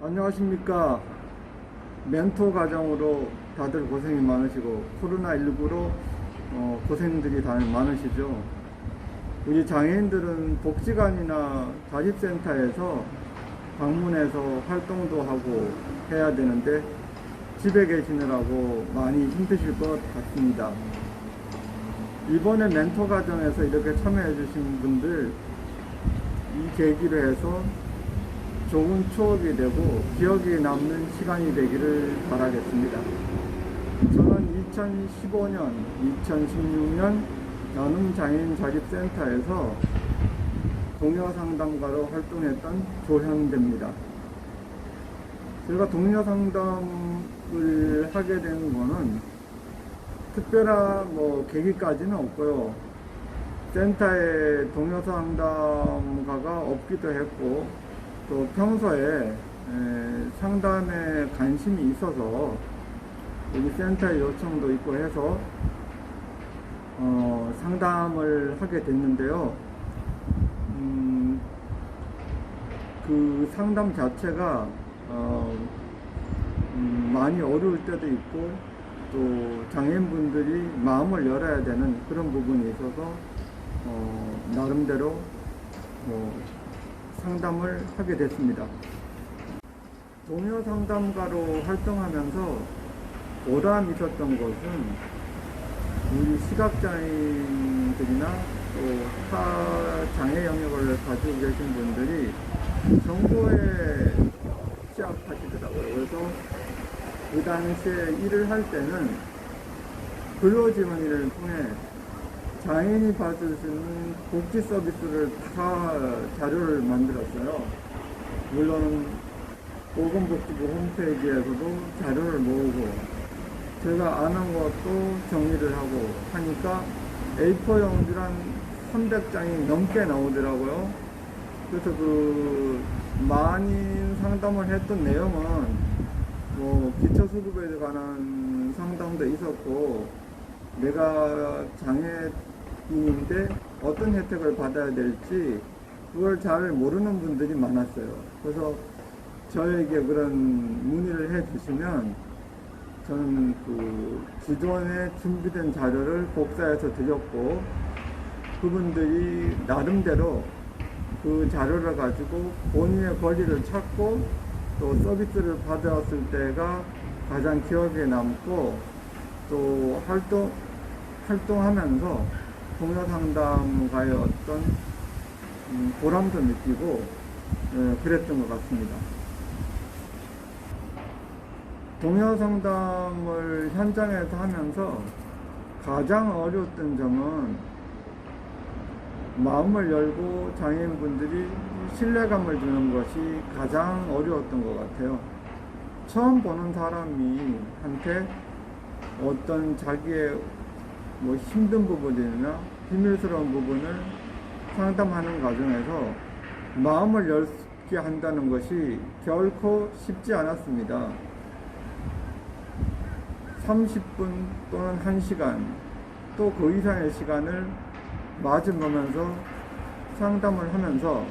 안녕하십니까. 멘토 가정으로 다들 고생이 많으시고 코로나19로 고생들이 다 많으시죠. 우리 장애인들은 복지관이나 자립센터에서 방문해서 활동도 하고 해야 되는데 집에 계시느라고 많이 힘드실 것 같습니다. 이번에 멘토 가정에서 이렇게 참여해 주신 분들 이 계기로 해서 좋은 추억이 되고 기억이 남는 시간이 되기를 바라겠습니다. 저는 2015년, 2016년 나눔장애인 자립센터에서 동료상담가로 활동했던 조현대입니다. 제가 동료상담을 하게 된 거는 특별한 계기까지는 없고요. 센터에 동료상담가가 없기도 했고 또 평소에 상담에 관심이 있어서 여기 센터에 요청도 있고 해서 상담을 하게 됐는데요. 그 상담 자체가 많이 어려울 때도 있고 또 장애인분들이 마음을 열어야 되는 그런 부분이 있어서 나름대로 상담을 하게 됐습니다. 동료 상담가로 활동하면서 보람 있었던 것은 우리 시각장애인들이나 또 타장애 영역을 가지고 계신 분들이 정보에 취약하시더라고요. 그래서 그 당시에 일을 할 때는 근로지원을 통해 장애인이 받을 수 있는 복지 서비스를 다 자료를 만들었어요. 물론 보건복지부 홈페이지에서도 자료를 모으고 제가 아는 것도 정리를 하고 하니까 A4 용지를 한 300장이 넘게 나오더라고요. 그래서 그 많이 상담을 했던 내용은 기초수급에 관한 상담도 있었고 내가 장애인인데 어떤 혜택을 받아야 될지 그걸 잘 모르는 분들이 많았어요. 그래서 저에게 그런 문의를 해 주시면 저는 그 기존에 준비된 자료를 복사해서 드렸고 그분들이 나름대로 그 자료를 가지고 본인의 권리를 찾고 또 서비스를 받았을 때가 가장 기억에 남고 또 활동하면서 동료상담가의 어떤 보람도 느끼고 그랬던 것 같습니다. 동료상담을 현장에서 하면서 가장 어려웠던 점은 마음을 열고 장애인분들이 신뢰감을 주는 것이 가장 어려웠던 것 같아요. 처음 보는 사람이 한테 어떤 자기의 힘든 부분이나 비밀스러운 부분을 상담하는 과정에서 마음을 열게 한다는 것이 결코 쉽지 않았습니다. 30분 또는 1시간 또 그 이상의 시간을 맞으면서 상담을 하면서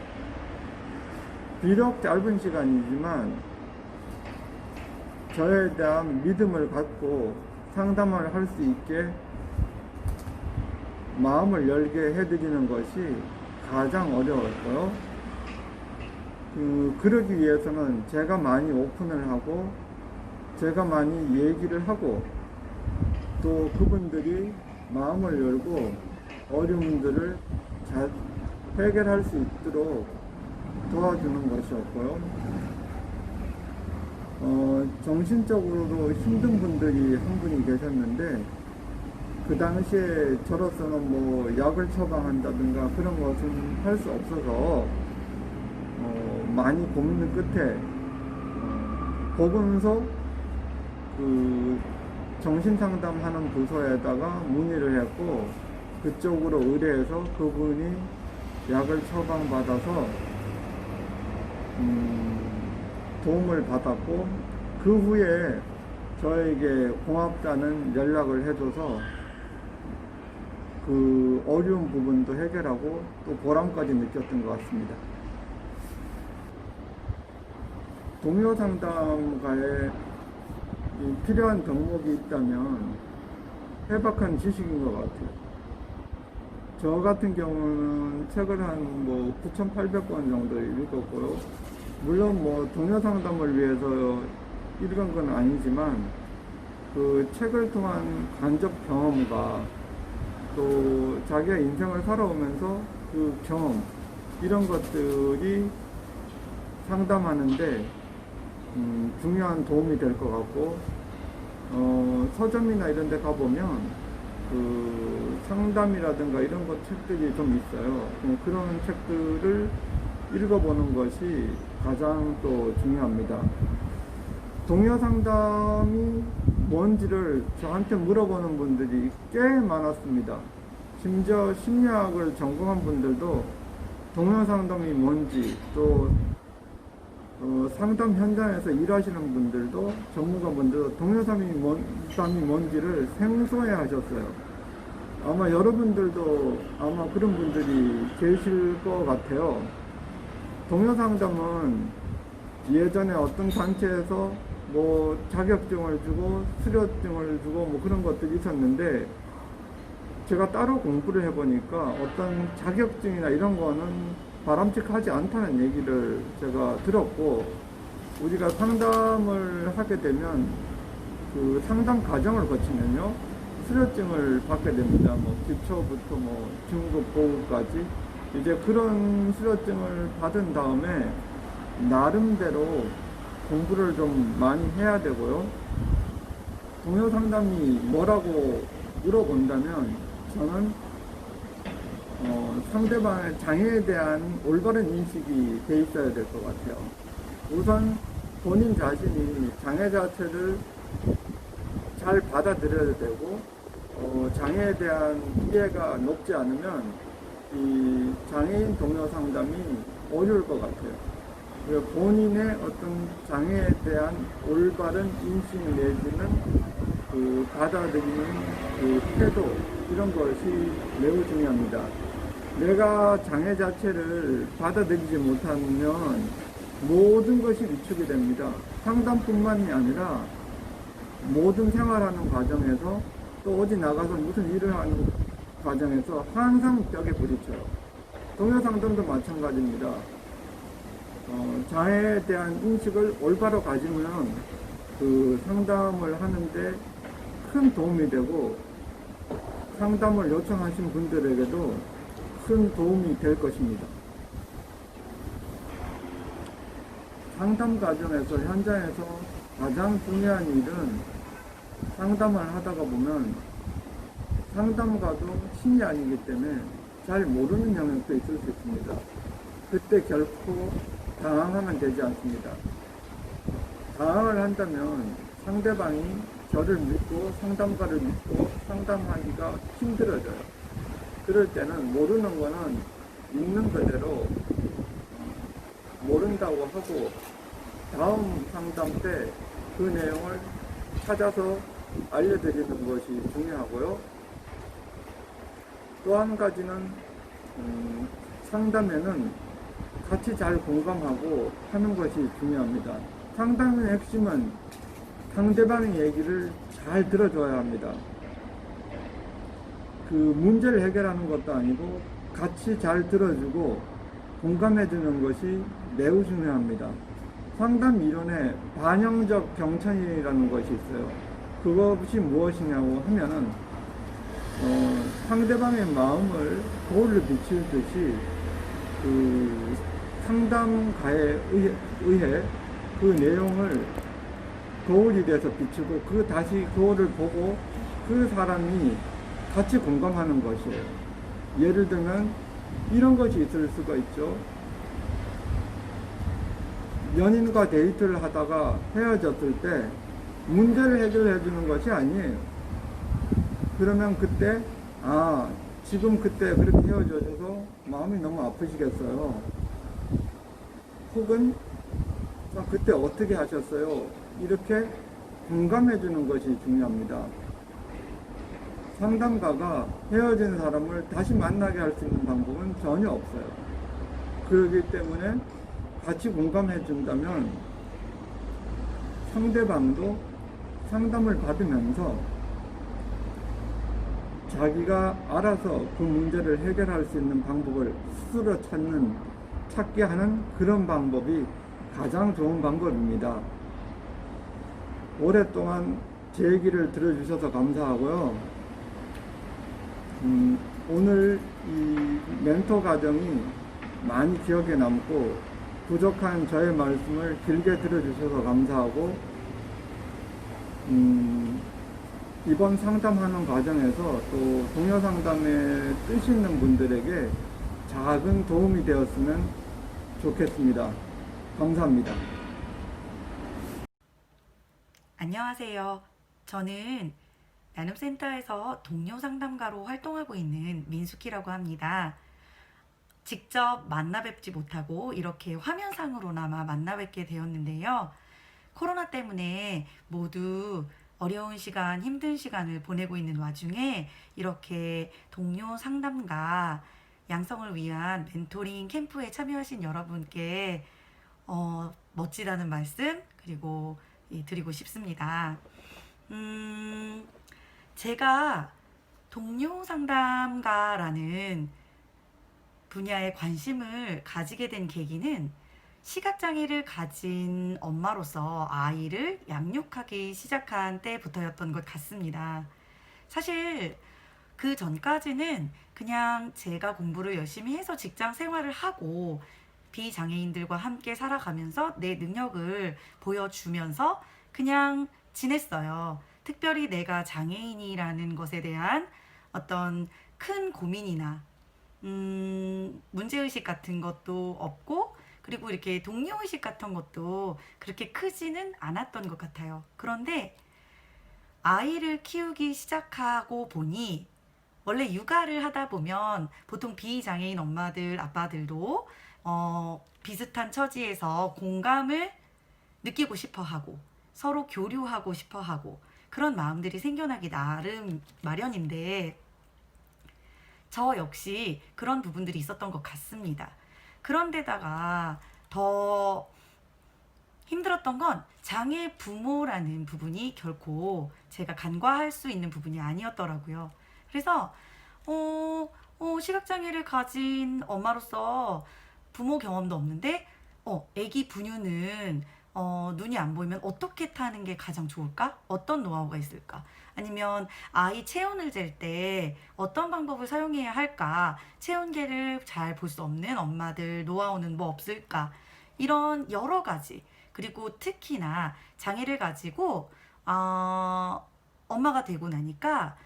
비록 짧은 시간이지만 저에 대한 믿음을 갖고 상담을 할 수 있게 마음을 열게 해드리는 것이 가장 어려웠고요. 그러기 위해서는 제가 많이 오픈을 하고 제가 많이 얘기를 하고 또 그분들이 마음을 열고 어려움들을 잘 해결할 수 있도록 도와주는 것이었고요. 정신적으로도 힘든 분들이 한 분이 계셨는데 그 당시에 저로서는 약을 처방한다든가 그런 것은 할 수 없어서 많이 고민 끝에 보건소 그 정신상담하는 부서에다가 문의를 했고 그쪽으로 의뢰해서 그분이 약을 처방받아서 도움을 받았고 그 후에 저에게 고맙다는 연락을 해줘서 그 어려운 부분도 해결하고 또 보람까지 느꼈던 것 같습니다. 동료 상담가에 필요한 덕목이 있다면 해박한 지식인 것 같아요. 저 같은 경우는 책을 한 9,800권 정도 읽었고요. 물론 동료 상담을 위해서 읽은 건 아니지만 그 책을 통한 간접 경험과 또 자기가 인생을 살아오면서 그 경험 이런 것들이 상담하는데 중요한 도움이 될 것 같고, 서점이나 이런 데 가보면 그 상담이라든가 이런 것 책들이 좀 있어요. 그런 책들을 읽어보는 것이 가장 또 중요합니다. 동료 상담이 뭔지를 저한테 물어보는 분들이 꽤 많았습니다. 심지어 심리학을 전공한 분들도 동료 상담이 뭔지, 또 상담 현장에서 일하시는 분들도, 전문가분들도 동료 상담이 뭔지를 생소해 하셨어요. 아마 여러분들도 아마 그런 분들이 계실 것 같아요. 동료 상담은 예전에 어떤 단체에서 자격증을 주고 수료증을 주고 그런 것들이 있었는데, 제가 따로 공부를 해보니까 어떤 자격증이나 이런 거는 바람직하지 않다는 얘기를 제가 들었고, 우리가 상담을 하게 되면 그 상담 과정을 거치면요 수료증을 받게 됩니다. 기초부터 중급, 고급까지 이제 그런 수료증을 받은 다음에 나름대로 공부를 좀 많이 해야 되고요. 동료 상담이 뭐라고 물어본다면 저는 상대방의 장애에 대한 올바른 인식이 돼 있어야 될 것 같아요. 우선 본인 자신이 장애 자체를 잘 받아들여야 되고, 장애에 대한 이해가 높지 않으면 이 장애인 동료 상담이 어려울 것 같아요. 본인의 어떤 장애에 대한 올바른 인식 내지는 그 받아들이는 그 태도, 이런 것이 매우 중요합니다. 내가 장애 자체를 받아들이지 못하면 모든 것이 위축이 됩니다. 상담뿐만이 아니라 모든 생활하는 과정에서, 또 어디 나가서 무슨 일을 하는 과정에서 항상 벽에 부딪혀요. 동료 상담도 마찬가지입니다. 장애에 대한 인식을 올바로 가지면 그 상담을 하는데 큰 도움이 되고, 상담을 요청하신 분들에게도 큰 도움이 될 것입니다. 상담 과정에서, 현장에서 가장 중요한 일은 상담을 하다가 보면 상담가도 신이 아니기 때문에 잘 모르는 영역도 있을 수 있습니다. 그때 결코 당황하면 되지 않습니다. 당황을 한다면 상대방이 저를 믿고 상담가를 믿고 상담하기가 힘들어져요. 그럴 때는 모르는 거는 있는 그대로 모른다고 하고, 다음 상담 때 그 내용을 찾아서 알려드리는 것이 중요하고요. 또 한 가지는 상담에는 같이 잘 공감하고 하는 것이 중요합니다. 상담의 핵심은 상대방의 얘기를 잘 들어줘야 합니다. 그 문제를 해결하는 것도 아니고 같이 잘 들어주고 공감해주는 것이 매우 중요합니다. 상담 이론에 반영적 경청이라는 것이 있어요. 그것이 무엇이냐고 하면은 상대방의 마음을 거울로 비추듯이 그 상담가에 의해 그 내용을 거울이 돼서 비추고, 그 다시 거울을 보고 그 사람이 같이 공감하는 것이에요. 예를 들면 이런 것이 있을 수가 있죠. 연인과 데이트를 하다가 헤어졌을 때 문제를 해결해 주는 것이 아니에요. 그러면 그때 지금 그때 그렇게 헤어져서 마음이 너무 아프시겠어요. 혹은 그때 어떻게 하셨어요? 이렇게 공감해 주는 것이 중요합니다. 상담가가 헤어진 사람을 다시 만나게 할 수 있는 방법은 전혀 없어요. 그렇기 때문에 같이 공감해 준다면 상대방도 상담을 받으면서 자기가 알아서 그 문제를 해결할 수 있는 방법을 스스로 찾게 하는 그런 방법이 가장 좋은 방법입니다. 오랫동안 제 얘기를 들어주셔서 감사하고요. 오늘 이 멘토 과정이 많이 기억에 남고 부족한 저의 말씀을 길게 들어주셔서 감사하고, 이번 상담하는 과정에서 또 동료 상담에 뜻 있는 분들에게 작은 도움이 되었으면 좋겠습니다. 감사합니다. 안녕하세요. 저는 나눔센터에서 동료 상담가로 활동하고 있는 민숙희라고 합니다. 직접 만나 뵙지 못하고 이렇게 화면상으로나마 만나 뵙게 되었는데요. 코로나 때문에 모두 어려운 시간, 힘든 시간을 보내고 있는 와중에 이렇게 동료 상담가 양성을 위한 멘토링 캠프에 참여하신 여러분께 멋지다는 말씀 그리고 드리고 싶습니다. 제가 동료 상담가라는 분야에 관심을 가지게 된 계기는 시각장애를 가진 엄마로서 아이를 양육하기 시작한 때부터였던 것 같습니다. 사실 그 전까지는 그냥 제가 공부를 열심히 해서 직장 생활을 하고 비장애인들과 함께 살아가면서 내 능력을 보여주면서 그냥 지냈어요. 특별히 내가 장애인이라는 것에 대한 어떤 큰 고민이나 문제의식 같은 것도 없고, 그리고 이렇게 동료의식 같은 것도 그렇게 크지는 않았던 것 같아요. 그런데 아이를 키우기 시작하고 보니, 원래 육아를 하다 보면 보통 비장애인 엄마들, 아빠들도 비슷한 처지에서 공감을 느끼고 싶어 하고 서로 교류하고 싶어 하고 그런 마음들이 생겨나기 나름 마련인데, 저 역시 그런 부분들이 있었던 것 같습니다. 그런데다가 더 힘들었던 건 장애 부모라는 부분이 결코 제가 간과할 수 있는 부분이 아니었더라고요. 그래서 시각장애를 가진 엄마로서 부모 경험도 없는데 아기 분유는 눈이 안 보이면 어떻게 타는 게 가장 좋을까? 어떤 노하우가 있을까? 아니면 아이 체온을 잴 때 어떤 방법을 사용해야 할까? 체온계를 잘 볼 수 없는 엄마들 노하우는 뭐 없을까? 이런 여러 가지. 그리고 특히나 장애를 가지고 엄마가 되고 나니까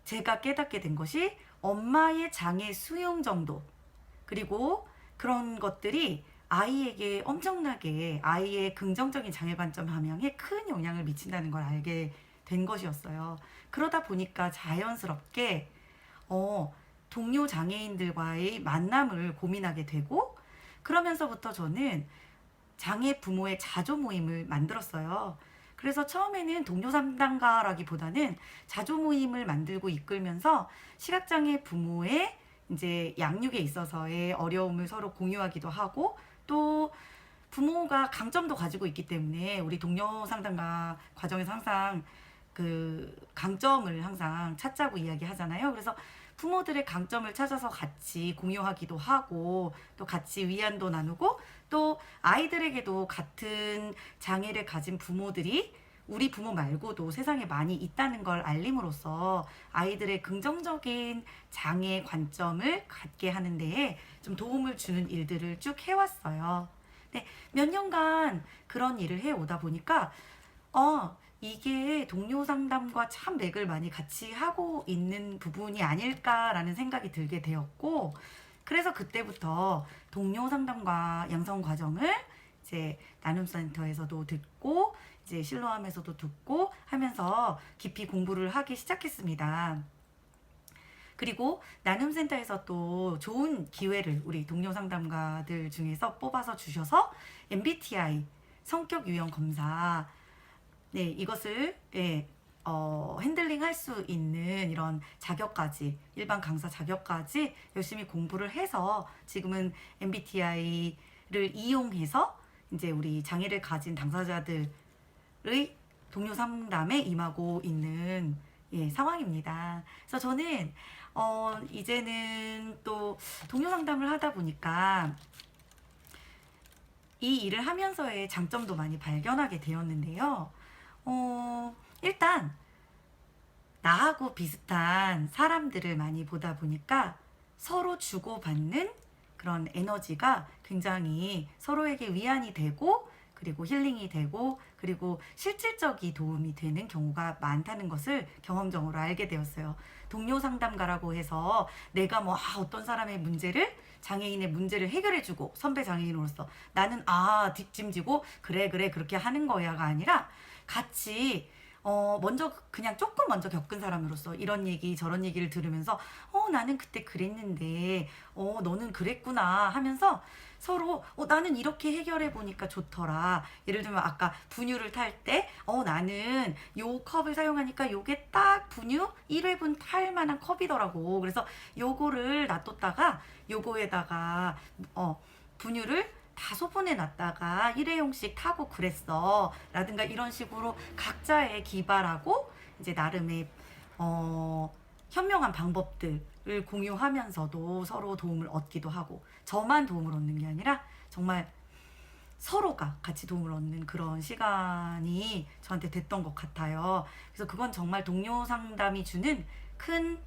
제가 깨닫게 된 것이 엄마의 장애 수용 정도, 그리고 그런 것들이 아이에게 엄청나게 아이의 긍정적인 장애 관점 함양에 큰 영향을 미친다는 걸 알게 된 것이었어요. 그러다 보니까 자연스럽게 동료 장애인들과의 만남을 고민하게 되고, 그러면서부터 저는 장애 부모의 자조 모임을 만들었어요. 그래서 처음에는 동료 상담가라기보다는 자조 모임을 만들고 이끌면서 시각장애 부모의 이제 양육에 있어서의 어려움을 서로 공유하기도 하고, 또 부모가 강점도 가지고 있기 때문에 우리 동료 상담가 과정에서 항상 그 강점을 항상 찾자고 이야기하잖아요. 그래서 부모들의 강점을 찾아서 같이 공유하기도 하고, 또 같이 위안도 나누고, 또 아이들에게도 같은 장애를 가진 부모들이 우리 부모 말고도 세상에 많이 있다는 걸 알림으로써 아이들의 긍정적인 장애 관점을 갖게 하는 데에 좀 도움을 주는 일들을 쭉 해왔어요. 네, 몇 년간 그런 일을 해오다 보니까 이게 동료 상담과 참 맥을 많이 같이 하고 있는 부분이 아닐까라는 생각이 들게 되었고, 그래서 그때부터 동료 상담과 양성 과정을 이제 나눔센터에서도 듣고 이제 실로암에서도 듣고 하면서 깊이 공부를 하기 시작했습니다. 그리고 나눔센터에서 또 좋은 기회를 우리 동료 상담가들 중에서 뽑아서 주셔서 MBTI 성격 유형 검사, 네, 이것을 핸들링 할 수 있는 이런 자격까지, 일반 강사 자격까지 열심히 공부를 해서 지금은 MBTI를 이용해서 이제 우리 장애를 가진 당사자들 동료 상담에 임하고 있는 상황입니다. 그래서 저는 이제는 또 동료 상담을 하다 보니까 이 일을 하면서의 장점도 많이 발견하게 되었는데요. 일단 나하고 비슷한 사람들을 많이 보다 보니까 서로 주고받는 그런 에너지가 굉장히 서로에게 위안이 되고, 그리고 힐링이 되고, 그리고 실질적인 도움이 되는 경우가 많다는 것을 경험적으로 알게 되었어요. 동료 상담가라고 해서 내가 어떤 사람의 문제를, 장애인의 문제를 해결해주고, 선배 장애인으로서 나는 뒷짐지고 그래 그렇게 하는 거야가 아니라, 같이 먼저 그냥 조금 먼저 겪은 사람으로서 이런 얘기 저런 얘기를 들으면서 나는 그때 그랬는데 너는 그랬구나 하면서 서로 나는 이렇게 해결해 보니까 좋더라. 예를 들면 아까 분유를 탈 때 나는 요 컵을 사용하니까 요게 딱 분유 1회분 탈 만한 컵이더라고. 그래서 요거를 놔뒀다가 요거에다가 분유를 5번에 놨다가 일회용씩 타고 그랬어. 라든가 이런 식으로 각자의 기발하고 이제 나름의 현명한 방법들을 공유하면서도 서로 도움을 얻기도 하고, 저만 도움을 얻는 게 아니라 정말 서로가 같이 도움을 얻는 그런 시간이 저한테 됐던 것 같아요. 그래서 그건 정말 동료 상담이 주는 큰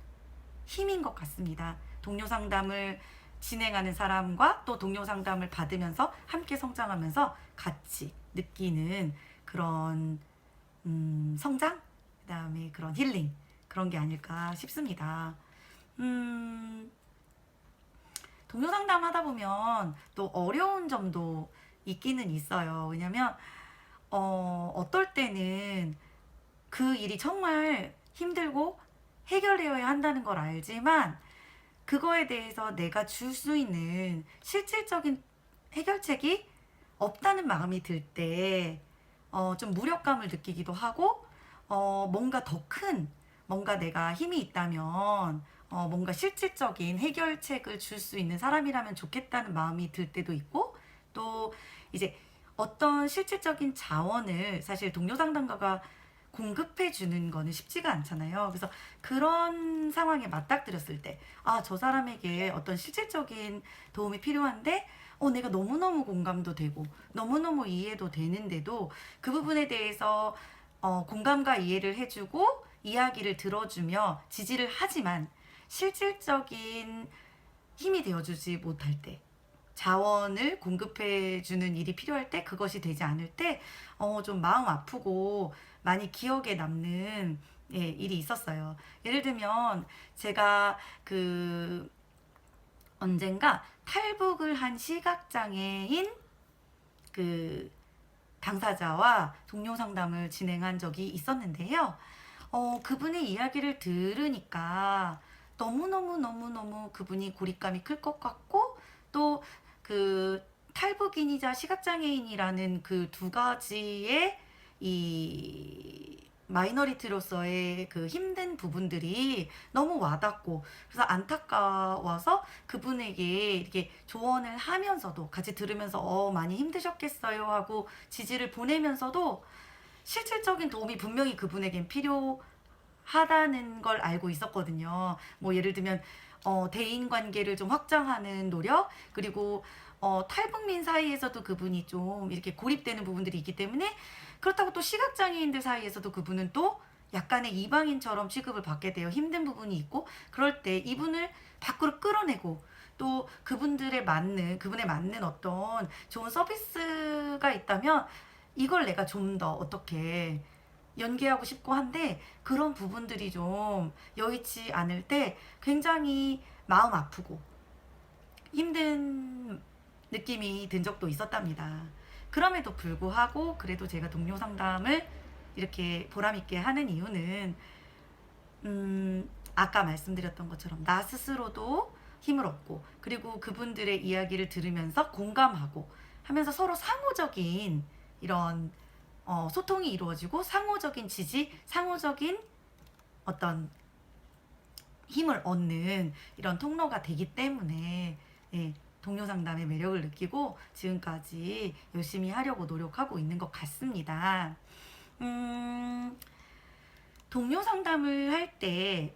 힘인 것 같습니다. 동료 상담을 진행하는 사람과 또 동료 상담을 받으면서 함께 성장하면서 같이 느끼는 그런 성장, 그 다음에 그런 힐링, 그런 게 아닐까 싶습니다. 동료 상담 하다 보면 또 어려운 점도 있기는 있어요. 왜냐면 어떨 때는 그 일이 정말 힘들고 해결되어야 한다는 걸 알지만 그거에 대해서 내가 줄 수 있는 실질적인 해결책이 없다는 마음이 들 때 좀 무력감을 느끼기도 하고, 뭔가 더 큰, 뭔가 내가 힘이 있다면 뭔가 실질적인 해결책을 줄 수 있는 사람이라면 좋겠다는 마음이 들 때도 있고, 또 이제 어떤 실질적인 자원을 사실 동료 상담가가 공급해 주는 거는 쉽지가 않잖아요. 그래서 그런 상황에 맞닥뜨렸을 때, 저 사람에게 어떤 실질적인 도움이 필요한데, 내가 너무너무 공감도 되고, 너무너무 이해도 되는데도 그 부분에 대해서 공감과 이해를 해주고, 이야기를 들어주며 지지를 하지만 실질적인 힘이 되어주지 못할 때, 자원을 공급해주는 일이 필요할 때, 그것이 되지 않을 때, 좀 마음 아프고 많이 기억에 남는 일이 있었어요. 예를 들면, 제가 언젠가 탈북을 한 시각장애인 당사자와 동료 상담을 진행한 적이 있었는데요. 그분의 이야기를 들으니까 너무너무 그분이 고립감이 클 것 같고, 또 탈북인이자 시각장애인이라는 그 두 가지의 이 마이너리티로서의 그 힘든 부분들이 너무 와닿고, 그래서 안타까워서 그분에게 이렇게 조언을 하면서도 같이 들으면서 많이 힘드셨겠어요 하고 지지를 보내면서도 실질적인 도움이 분명히 그분에겐 필요하다는 걸 알고 있었거든요. 예를 들면 대인 관계를 좀 확장하는 노력, 그리고 탈북민 사이에서도 그분이 좀 이렇게 고립되는 부분들이 있기 때문에, 그렇다고 또 시각장애인들 사이에서도 그분은 또 약간의 이방인처럼 취급을 받게 되어 힘든 부분이 있고, 그럴 때 이분을 밖으로 끌어내고 또 그분에 맞는 어떤 좋은 서비스가 있다면 이걸 내가 좀 더 어떻게 연계하고 싶고 한데, 그런 부분들이 좀 여의치 않을 때 굉장히 마음 아프고 힘든 느낌이 든 적도 있었답니다. 그럼에도 불구하고 그래도 제가 동료 상담을 이렇게 보람있게 하는 이유는 아까 말씀드렸던 것처럼 나 스스로도 힘을 얻고, 그리고 그분들의 이야기를 들으면서 공감하고 하면서 서로 상호적인 이런 소통이 이루어지고, 상호적인 지지, 상호적인 어떤 힘을 얻는 이런 통로가 되기 때문에 동료 상담의 매력을 느끼고 지금까지 열심히 하려고 노력하고 있는 것 같습니다. 동료 상담을 할 때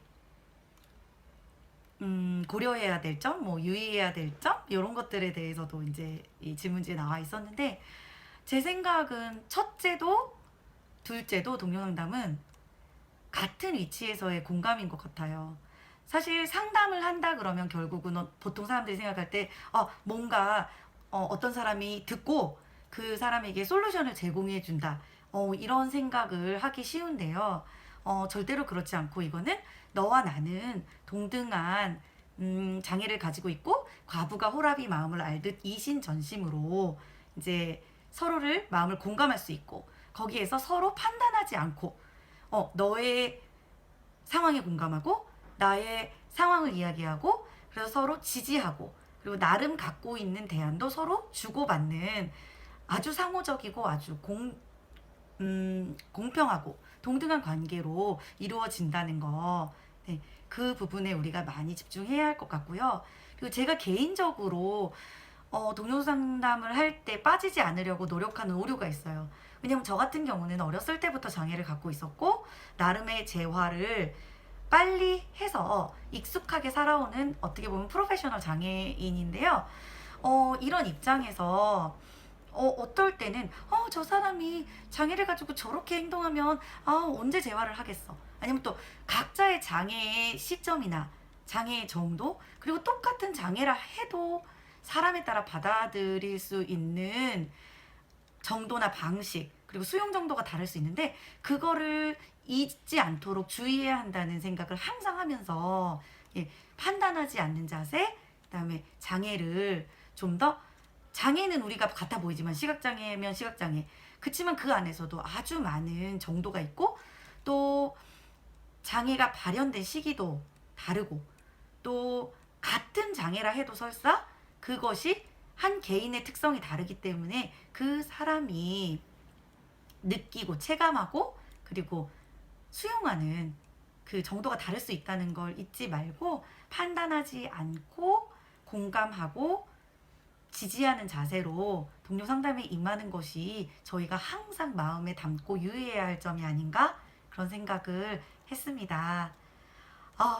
고려해야 될 점, 뭐 유의해야 될 점, 이런 것들에 대해서도 이제 이 질문지에 나와 있었는데, 제 생각은 첫째도 둘째도 동료 상담은 같은 위치에서의 공감인 것 같아요. 사실 상담을 한다 그러면 결국은 보통 사람들이 생각할 때 뭔가 어떤 사람이 듣고 그 사람에게 솔루션을 제공해 준다. 이런 생각을 하기 쉬운데요. 절대로 그렇지 않고 이거는 너와 나는 동등한 장애를 가지고 있고 과부가 호랍이 마음을 알듯 이신전심으로 이제 서로를 마음을 공감할 수 있고 거기에서 서로 판단하지 않고 너의 상황에 공감하고 나의 상황을 이야기하고 그래서 서로 지지하고 그리고 나름 갖고 있는 대안도 서로 주고받는 아주 상호적이고 아주 공평하고 동등한 관계로 이루어진다는 거. 네, 그 부분에 우리가 많이 집중해야 할 것 같고요. 그리고 제가 개인적으로 동료 상담을 할 때 빠지지 않으려고 노력하는 오류가 있어요. 왜냐면 저 같은 경우는 어렸을 때부터 장애를 갖고 있었고 나름의 재활을 빨리 해서 익숙하게 살아오는 어떻게 보면 프로페셔널 장애인인데요. 이런 입장에서 어떨 때는 저 사람이 장애를 가지고 저렇게 행동하면 언제 재활을 하겠어. 아니면 또 각자의 장애의 시점이나 장애의 정도 그리고 똑같은 장애라 해도 사람에 따라 받아들일 수 있는 정도나 방식 그리고 수용 정도가 다를 수 있는데 그거를 잊지 않도록 주의해야 한다는 생각을 항상 하면서 판단하지 않는 자세 그다음에 장애를 좀 더 장애는 우리가 같아 보이지만 시각장애면 시각장애 그치만 그 안에서도 아주 많은 정도가 있고 또 장애가 발현된 시기도 다르고 또 같은 장애라 해도 설사 그것이 한 개인의 특성이 다르기 때문에 그 사람이 느끼고 체감하고 그리고 수용하는 그 정도가 다를 수 있다는 걸 잊지 말고 판단하지 않고 공감하고 지지하는 자세로 동료 상담에 임하는 것이 저희가 항상 마음에 담고 유의해야 할 점이 아닌가 그런 생각을 했습니다.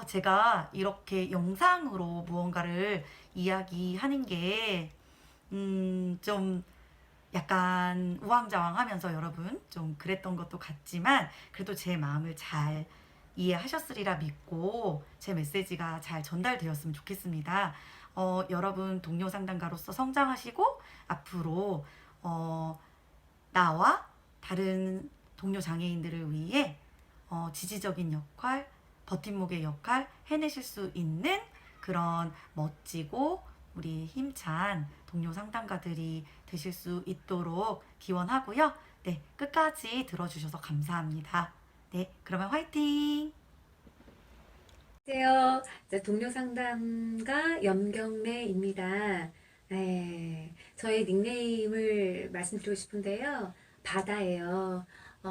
제가 이렇게 영상으로 무언가를 이야기하는 게 좀 약간 우왕좌왕하면서 여러분 좀 그랬던 것도 같지만 그래도 제 마음을 잘 이해하셨으리라 믿고 제 메시지가 잘 전달되었으면 좋겠습니다. 여러분 동료 상담가로서 성장하시고 앞으로 나와 다른 동료 장애인들을 위해 지지적인 역할, 버팀목의 역할 해내실 수 있는 그런 멋지고 우리 힘찬 동료 상담가들이 되실 수 있도록 기원하고요. 네, 끝까지 들어주셔서 감사합니다. 네, 그러면 화이팅! 안녕하세요. 동료 상담가 염경래입니다. 네, 저의 닉네임을 말씀드리고 싶은데요. 바다예요.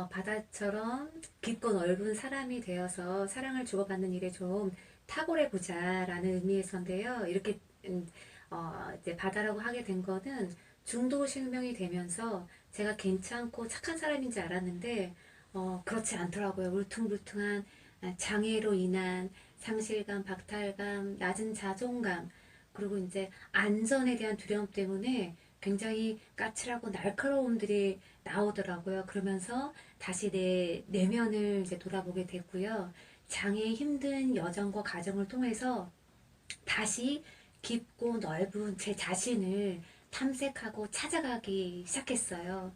바다처럼 깊고 넓은 사람이 되어서 사랑을 주고받는 일에 좀 탁월해 보자라는 의미에서인데요. 이렇게 이제 바다라고 하게 된 거는 중도 실명이 되면서 제가 괜찮고 착한 사람인 줄 알았는데 그렇지 않더라고요. 울퉁불퉁한 장애로 인한 상실감, 박탈감, 낮은 자존감, 그리고 이제 안전에 대한 두려움 때문에 굉장히 까칠하고 날카로움들이 나오더라고요. 그러면서 다시 내 내면을 이제 돌아보게 됐고요. 장애의 힘든 여정과 과정을 통해서 다시 깊고 넓은 제 자신을 탐색하고 찾아가기 시작했어요.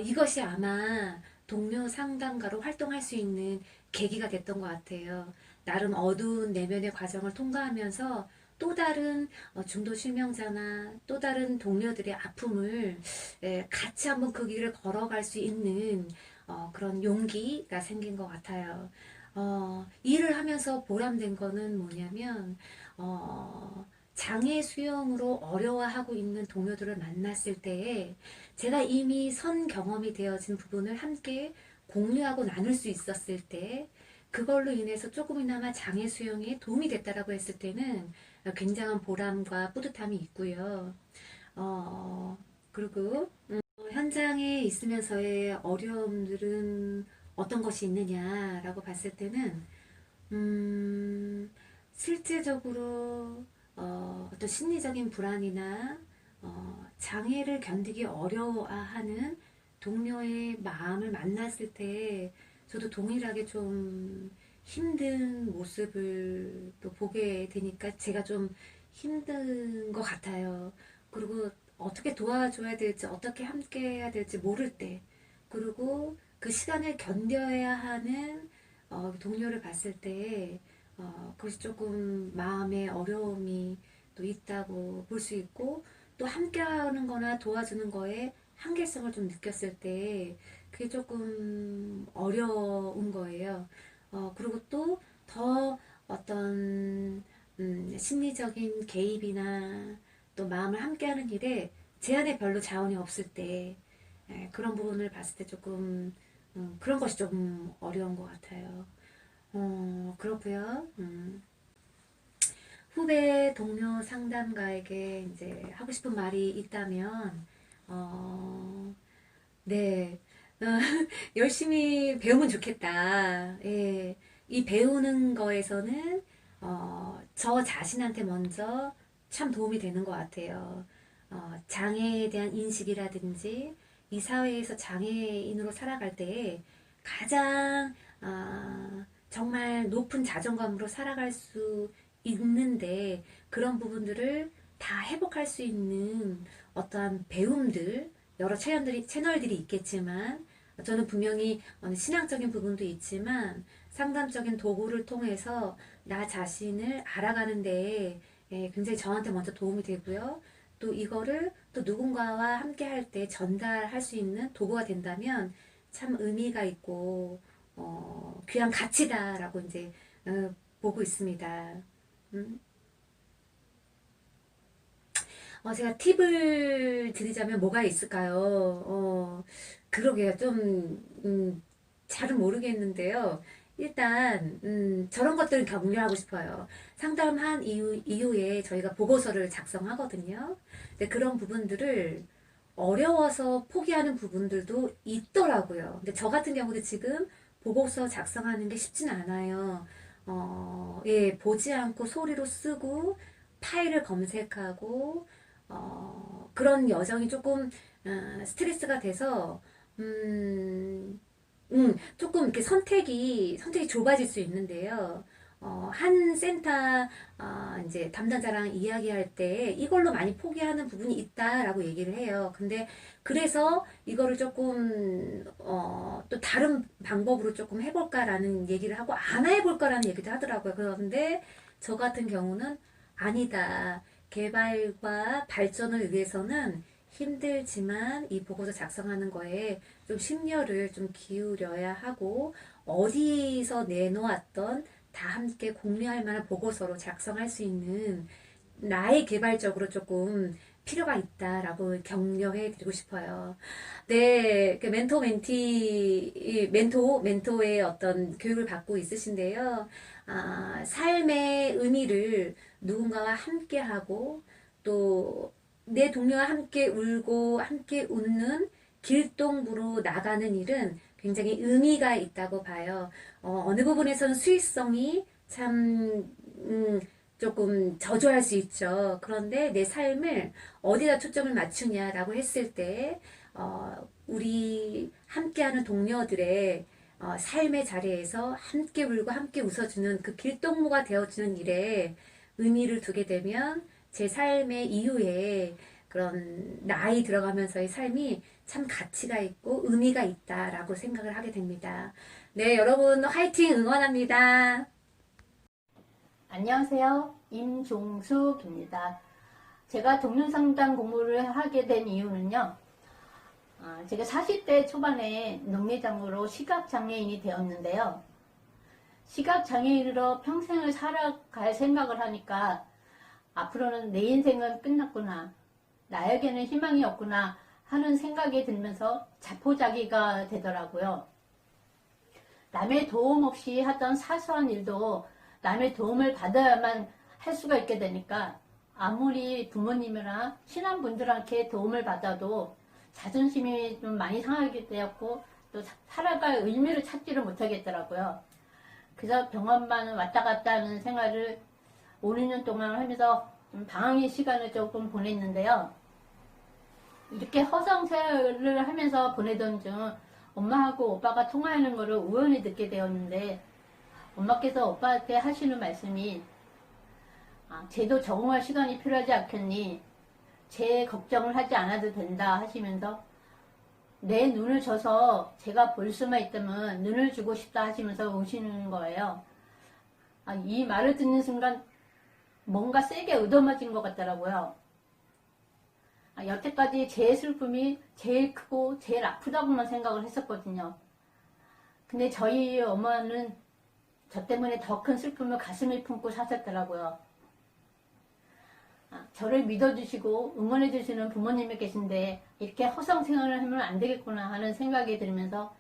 이것이 아마 동료 상담가로 활동할 수 있는 계기가 됐던 것 같아요. 나름 어두운 내면의 과정을 통과하면서 또 다른 중도 실명자나 또 다른 동료들의 아픔을 같이 한번 그 길을 걸어갈 수 있는 그런 용기가 생긴 것 같아요. 일을 하면서 보람된 거는 뭐냐면 장애 수용으로 어려워하고 있는 동료들을 만났을 때에 제가 이미 선 경험이 되어진 부분을 함께 공유하고 나눌 수 있었을 때 그걸로 인해서 조금이나마 장애 수용에 도움이 됐다라고 했을 때는 굉장한 보람과 뿌듯함이 있고요. 그리고 현장에 있으면서의 어려움들은 어떤 것이 있느냐라고 봤을 때는, 실제적으로 어떤 심리적인 불안이나 장애를 견디기 어려워하는 동료의 마음을 만났을 때 저도 동일하게 좀 힘든 모습을 또 보게 되니까 제가 좀 힘든 것 같아요. 그리고 어떻게 도와줘야 될지, 어떻게 함께 해야 될지 모를 때, 그리고 그 시간을 견뎌야 하는 동료를 봤을 때, 그것이 조금 마음의 어려움이 또 있다고 볼 수 있고, 또 함께 하는 거나 도와주는 거에 한계성을 좀 느꼈을 때, 그게 조금 어려운 거예요. 그리고 또 더 어떤 심리적인 개입이나 또 마음을 함께하는 일에 제 안에 별로 자원이 없을 때 그런 부분을 봤을 때 조금 그런 것이 좀 어려운 것 같아요. 그렇고요. 후배 동료 상담가에게 이제 하고 싶은 말이 있다면 네. 어, 열심히 배우면 좋겠다. 예. 이 배우는 거에서는, 저 자신한테 먼저 참 도움이 되는 것 같아요. 장애에 대한 인식이라든지, 이 사회에서 장애인으로 살아갈 때 가장, 정말 높은 자존감으로 살아갈 수 있는데, 그런 부분들을 다 회복할 수 있는 어떠한 배움들, 여러 채널들이 있겠지만, 저는 분명히 신앙적인 부분도 있지만, 상담적인 도구를 통해서 나 자신을 알아가는 데 굉장히 저한테 먼저 도움이 되고요. 또 이거를 또 누군가와 함께 할 때 전달할 수 있는 도구가 된다면 참 의미가 있고, 귀한 가치다라고 이제, 보고 있습니다. 음. 제가 팁을 드리자면 뭐가 있을까요? 그러게요. 좀, 잘은 모르겠는데요. 일단, 저런 것들은 격려하고 싶어요. 상담한 이후에 저희가 보고서를 작성하거든요. 근데 그런 부분들을 어려워서 포기하는 부분들도 있더라고요. 근데 저 같은 경우도 지금 보고서 작성하는 게 쉽진 않아요. 예, 보지 않고 소리로 쓰고, 파일을 검색하고, 그런 여정이 조금 스트레스가 돼서 조금 이렇게 선택이 좁아질 수 있는데요. 한 센터 이제 담당자랑 이야기할 때 이걸로 많이 포기하는 부분이 있다라고 얘기를 해요. 근데 그래서 이거를 조금 또 다른 방법으로 조금 해볼까라는 얘기를 하고 안 해볼까라는 얘기도 하더라고요. 그런데 저 같은 경우는 아니다. 개발과 발전을 위해서는 힘들지만 이 보고서 작성하는 거에 좀 심려를 좀 기울여야 하고 어디서 내놓았던 다 함께 공유할 만한 보고서로 작성할 수 있는 나의 개발적으로 조금 필요가 있다라고 격려해 드리고 싶어요. 네, 그 멘토의 어떤 교육을 받고 있으신데요. 삶의 의미를 누군가와 함께 하고 또 내 동료와 함께 울고 함께 웃는 길동부로 나가는 일은 굉장히 의미가 있다고 봐요. 어느 부분에서는 수익성이 참, 조금 저조할 수 있죠. 그런데 내 삶을 어디다 초점을 맞추냐라고 했을 때, 우리 함께하는 동료들의 삶의 자리에서 함께 울고 함께 웃어주는 그 길동무가 되어주는 일에 의미를 두게 되면 제 삶의 이후에 그런 나이 들어가면서의 삶이 참 가치가 있고 의미가 있다라고 생각을 하게 됩니다. 네, 여러분 화이팅 응원합니다. 안녕하세요. 임종숙입니다. 제가 동료상담 공부를 하게 된 이유는요. 제가 40대 초반에 녹내장으로 시각장애인이 되었는데요. 시각장애인으로 평생을 살아갈 생각을 하니까 앞으로는 내 인생은 끝났구나. 나에게는 희망이 없구나 하는 생각이 들면서 자포자기가 되더라고요. 남의 도움 없이 하던 사소한 일도 남의 도움을 받아야만 할 수가 있게 되니까 아무리 부모님이나 친한 분들한테 도움을 받아도 자존심이 좀 많이 상하게 되었고 또 살아갈 의미를 찾지를 못하겠더라고요. 그래서 병원만 왔다 갔다 하는 생활을 5, 6년 동안 하면서 좀 방황의 시간을 조금 보냈는데요. 이렇게 허송세월을 하면서 보내던 중 엄마하고 오빠가 통화하는 거를 우연히 듣게 되었는데, 엄마께서 오빠한테 하시는 말씀이 쟤도 적응할 시간이 필요하지 않겠니? 쟤 걱정을 하지 않아도 된다 하시면서 내 눈을 줘서 제가 볼 수만 있다면 눈을 주고 싶다 하시면서 오시는 거예요. 이 말을 듣는 순간 뭔가 세게 얻어맞은 것 같더라고요. 여태까지 제 슬픔이 제일 크고 제일 아프다고만 생각을 했었거든요. 근데 저희 엄마는 저 때문에 더 큰 슬픔을 가슴에 품고 사셨더라고요. 저를 믿어주시고 응원해주시는 부모님이 계신데 이렇게 허송생활을 하면 안 되겠구나 하는 생각이 들면서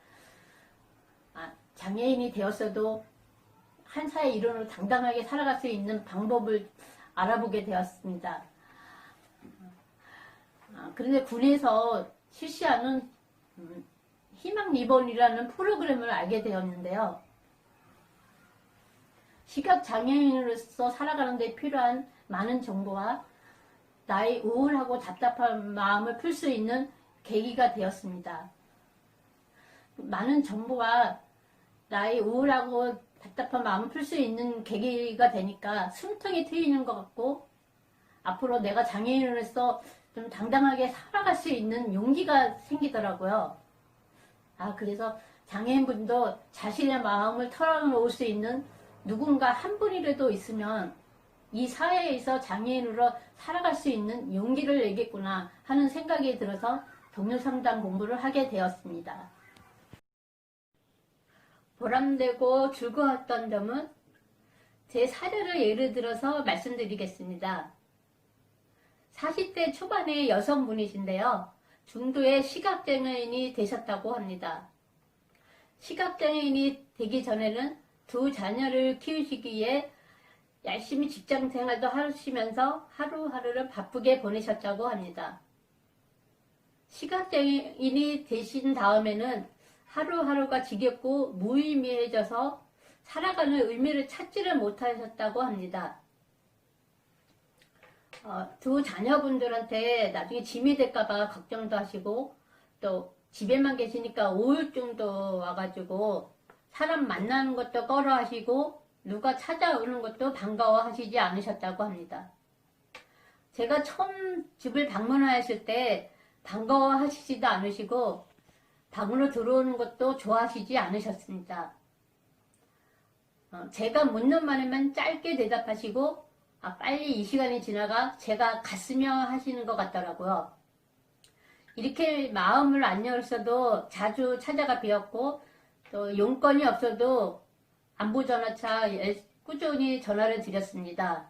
장애인이 되었어도 한 사회 일원으로 당당하게 살아갈 수 있는 방법을 알아보게 되었습니다. 그런데 군에서 실시하는 희망 리본이라는 프로그램을 알게 되었는데요. 시각장애인으로서 살아가는 데 필요한 많은 정보와 나의 우울하고 답답한 마음을 풀 수 있는 계기가 되었습니다. 많은 정보와 나의 우울하고 답답한 마음을 풀 수 있는 계기가 되니까 숨통이 트이는 것 같고 앞으로 내가 장애인으로서 좀 당당하게 살아갈 수 있는 용기가 생기더라고요. 그래서 장애인분도 자신의 마음을 털어놓을 수 있는 누군가 한 분이라도 있으면 이 사회에서 장애인으로 살아갈 수 있는 용기를 내겠구나 하는 생각이 들어서 동료상담 공부를 하게 되었습니다. 보람되고 즐거웠던 점은 제 사례를 예를 들어서 말씀드리겠습니다. 40대 초반의 여성분이신데요. 중도의 시각장애인이 되셨다고 합니다. 시각장애인이 되기 전에는 두 자녀를 키우시기에 열심히 직장생활도 하시면서 하루하루를 바쁘게 보내셨다고 합니다. 시각장애인이 되신 다음에는 하루하루가 지겹고 무의미해져서 살아가는 의미를 찾지를 못하셨다고 합니다. 두 자녀분들한테 나중에 짐이 될까봐 걱정도 하시고 또 집에만 계시니까 우울증도 와가지고 사람 만나는 것도 꺼려 하시고 누가 찾아오는 것도 반가워하시지 않으셨다고 합니다. 제가 처음 집을 방문하였을 때 반가워하시지도 않으시고 방으로 들어오는 것도 좋아하시지 않으셨습니다. 제가 묻는 말에만 짧게 대답하시고 빨리 이 시간이 지나가 제가 갔으면 하시는 것 같더라고요. 이렇게 마음을 안 열었어도 자주 찾아가 뵈었고 또 용건이 없어도 안부전화차 꾸준히 전화를 드렸습니다.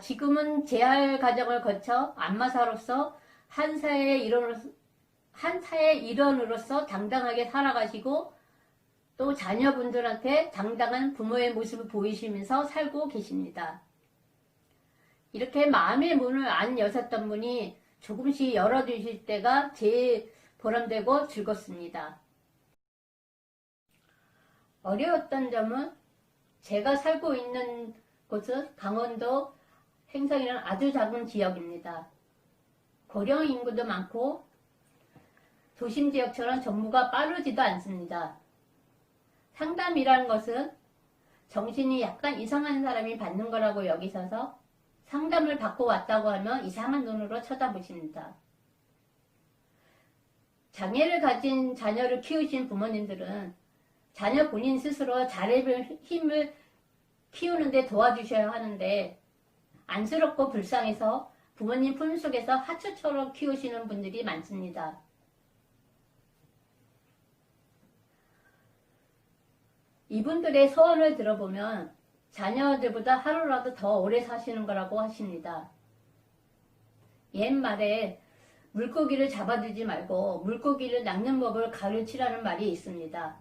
지금은 재활 과정을 거쳐 안마사로서 한 사회의 일원으로서 당당하게 살아가시고 또 자녀분들한테 당당한 부모의 모습을 보이시면서 살고 계십니다. 이렇게 마음의 문을 안 여셨던 분이 조금씩 열어주실 때가 제일 보람되고 즐겁습니다. 어려웠던 점은 제가 살고 있는 곳은 강원도 횡성이라는 아주 작은 지역입니다. 고령 인구도 많고 도심 지역처럼 정보가 빠르지도 않습니다. 상담이라는 것은 정신이 약간 이상한 사람이 받는 거라고 여기셔서 상담을 받고 왔다고 하면 이상한 눈으로 쳐다보십니다. 장애를 가진 자녀를 키우신 부모님들은 자녀 본인 스스로 자립을 힘을 키우는데 도와주셔야 하는데 안쓰럽고 불쌍해서 부모님 품속에서 하초처럼 키우시는 분들이 많습니다. 이분들의 소원을 들어보면 자녀들보다 하루라도 더 오래 사시는 거라고 하십니다. 옛말에 물고기를 잡아주지 말고 물고기를 낚는 법을 가르치라는 말이 있습니다.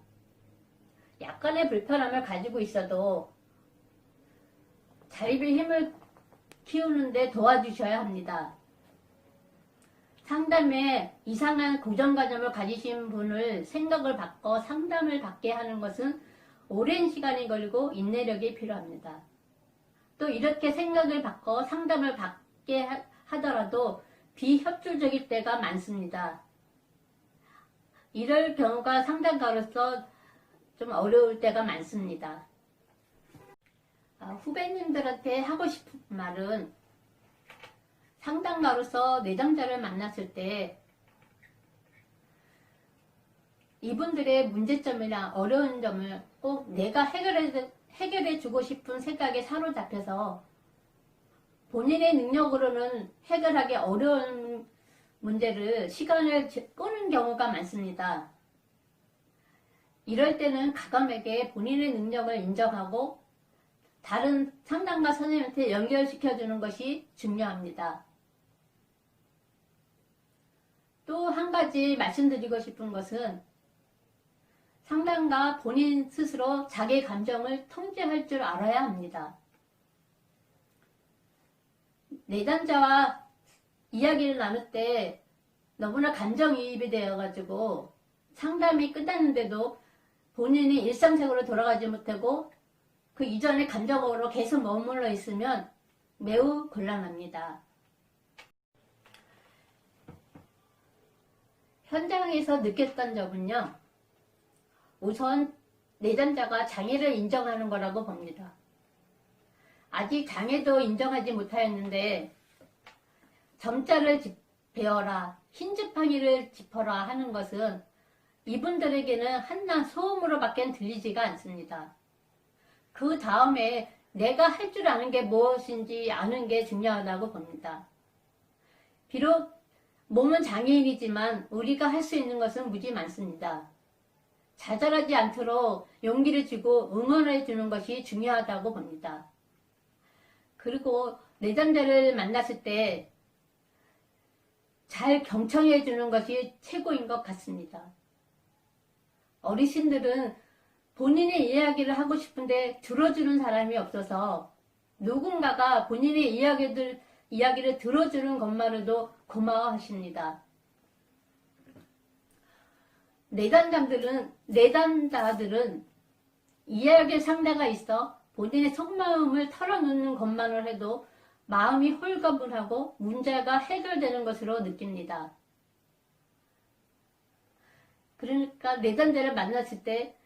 약간의 불편함을 가지고 있어도 자립의 힘을 키우는데 도와주셔야 합니다. 상담에 이상한 고정관념을 가지신 분을 생각을 바꿔 상담을 받게 하는 것은 오랜 시간이 걸리고 인내력이 필요합니다. 또 이렇게 생각을 바꿔 상담을 받게 하더라도 비협조적일 때가 많습니다. 이럴 경우가 상담가로서 좀 어려울 때가 많습니다. 후배님들한테 하고 싶은 말은 상담가로서 내담자를 만났을 때 이분들의 문제점이나 어려운 점을 꼭 내가 해결해 주고 싶은 생각에 사로잡혀서 본인의 능력으로는 해결하기 어려운 문제를 시간을 끄는 경우가 많습니다. 이럴 때는 가감에게 본인의 능력을 인정하고 다른 상담가 선생님한테 연결시켜 주는 것이 중요합니다. 또 한 가지 말씀드리고 싶은 것은 상담가 본인 스스로 자기 감정을 통제할 줄 알아야 합니다. 내담자와 이야기를 나눌 때 너무나 감정이입이 되어가지고 상담이 끝났는데도 본인이 일상생활로 돌아가지 못하고 그 이전의 감정으로 계속 머물러 있으면 매우 곤란합니다. 현장에서 느꼈던 점은요, 우선 내담자가 장애를 인정하는 거라고 봅니다. 아직 장애도 인정하지 못하였는데 점자를 베어라, 흰지팡이를 짚어라 하는 것은 이분들에게는 한낱 소음으로밖에 들리지가 않습니다. 그 다음에 내가 할 줄 아는 게 무엇인지 아는 게 중요하다고 봅니다. 비록 몸은 장애인이지만 우리가 할 수 있는 것은 무지 많습니다. 좌절하지 않도록 용기를 주고 응원해 주는 것이 중요하다고 봅니다. 그리고 내담자를 만났을 때 잘 경청해 주는 것이 최고인 것 같습니다. 어르신들은 본인의 이야기를 하고 싶은데 들어주는 사람이 없어서 누군가가 본인의 이야기를 들어주는 것만으로도 고마워하십니다. 내담자들은 이야기할 상대가 있어 본인의 속마음을 털어놓는 것만으로 해도 마음이 홀가분하고 문제가 해결되는 것으로 느낍니다. 그러니까 내담자를 만났을 때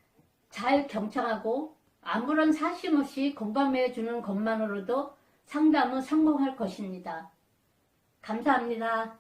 잘 경청하고 아무런 사심 없이 공감해 주는 것만으로도 상담은 성공할 것입니다. 감사합니다.